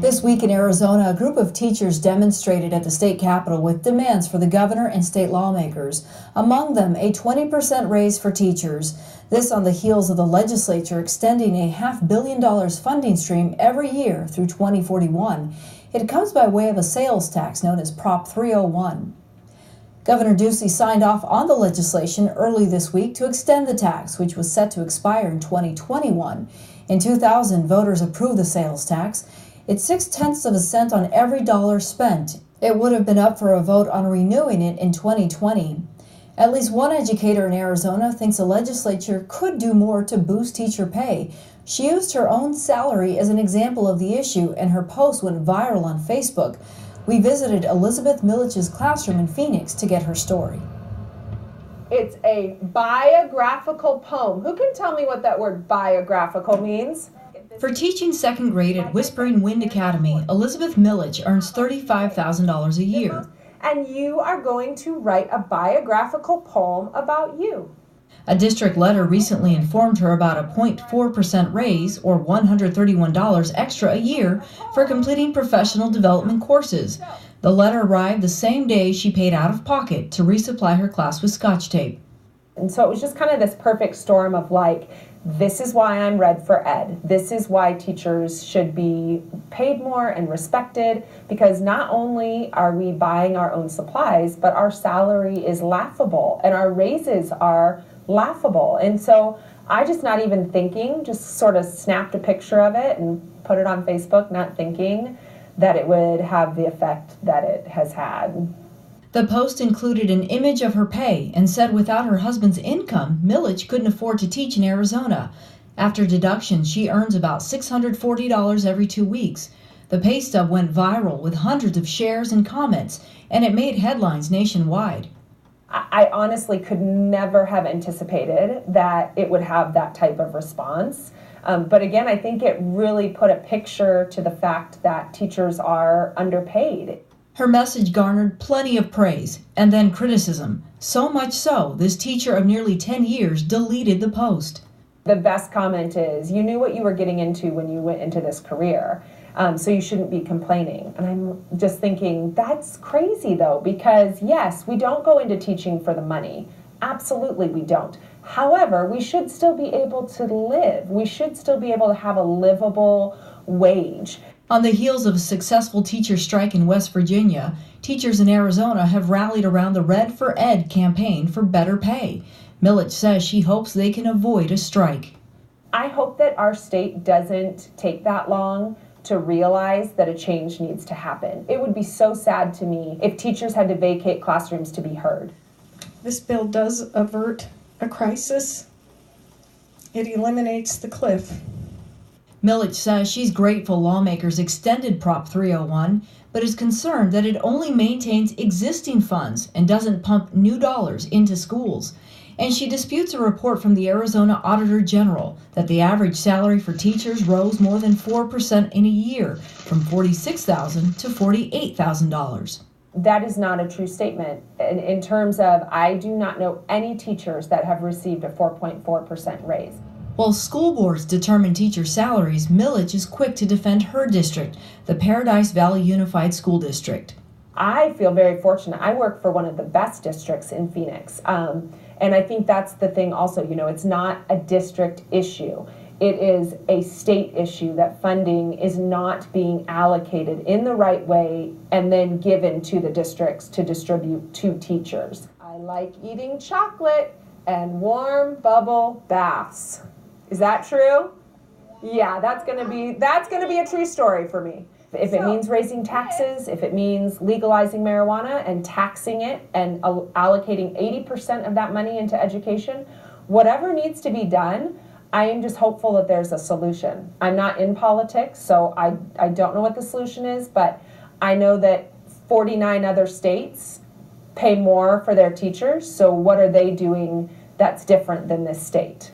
This week in Arizona, a group of teachers demonstrated at the state capitol with demands for the governor and state lawmakers. Among them, a 20% raise for teachers. This on the heels of the legislature extending a $500 million funding stream every year through 2041. It comes by way of a sales tax known as Prop 301. Governor Ducey signed off on the legislation early this week to extend the tax, which was set to expire in 2021. In 2000, voters approved the sales tax. It's 0.6 cents on every dollar spent. It would have been up for a vote on renewing it in 2020. At least one educator in Arizona thinks the legislature could do more to boost teacher pay. She used her own salary as an example of the issue, and her post went viral on Facebook. We visited Elizabeth Milich's classroom in Phoenix to get her story. It's a biographical poem. Who can tell me what that word biographical means? For teaching second grade at Whispering Wind Academy, Elizabeth Milich earns $35,000 a year. And you are going to write a biographical poem about you. A district letter recently informed her about a 0.4% raise, or $131 extra a year, for completing professional development courses. The letter arrived the same day she paid out of pocket to resupply her class with Scotch tape. And so it was just kind of this perfect storm of like, this is why I'm Red for Ed. This is why teachers should be paid more and respected, because not only are we buying our own supplies, but our salary is laughable and our raises are laughable. And so I just not even thinking, just sort of snapped a picture of it and put it on Facebook, not thinking that it would have the effect that it has had. The post included an image of her pay and said without her husband's income, Milich couldn't afford to teach in Arizona. After deductions, she earns about $640 every 2 weeks. The pay stub went viral with hundreds of shares and comments, and it made headlines nationwide. I honestly could never have anticipated that it would have that type of response. But again, I think it really put a picture to the fact that teachers are underpaid. Her message garnered plenty of praise and then criticism. So much so, this teacher of nearly 10 years deleted the post. The best comment is, you knew what you were getting into when you went into this career, so you shouldn't be complaining. And I'm just thinking, that's crazy though, because yes, we don't go into teaching for the money. Absolutely we don't. However, we should still be able to live. We should still be able to have a livable wage. On the heels of a successful teacher strike in West Virginia, teachers in Arizona have rallied around the Red for Ed campaign for better pay. Milich says she hopes they can avoid a strike. I hope that our state doesn't take that long to realize that a change needs to happen. It would be so sad to me if teachers had to vacate classrooms to be heard. This bill does avert a crisis. It eliminates the cliff. Milich says she's grateful lawmakers extended Prop 301, but is concerned that it only maintains existing funds and doesn't pump new dollars into schools. And she disputes a report from the Arizona Auditor General that the average salary for teachers rose more than 4% in a year, from $46,000 to $48,000. That is not a true statement. In terms of, I do not know any teachers that have received a 4.4% raise. While school boards determine teacher salaries, Milich is quick to defend her district, the Paradise Valley Unified School District. I feel very fortunate. I work for one of the best districts in Phoenix. And I think that's the thing also, it's not a district issue. It is a state issue that funding is not being allocated in the right way and then given to the districts to distribute to teachers. I like eating chocolate and warm bubble baths. Is that true? Yeah, that's gonna be a true story for me. If it means raising taxes, if it means legalizing marijuana and taxing it and allocating 80% of that money into education, whatever needs to be done, I am just hopeful that there's a solution. I'm not in politics, so I don't know what the solution is, but I know that 49 other states pay more for their teachers, so what are they doing that's different than this state?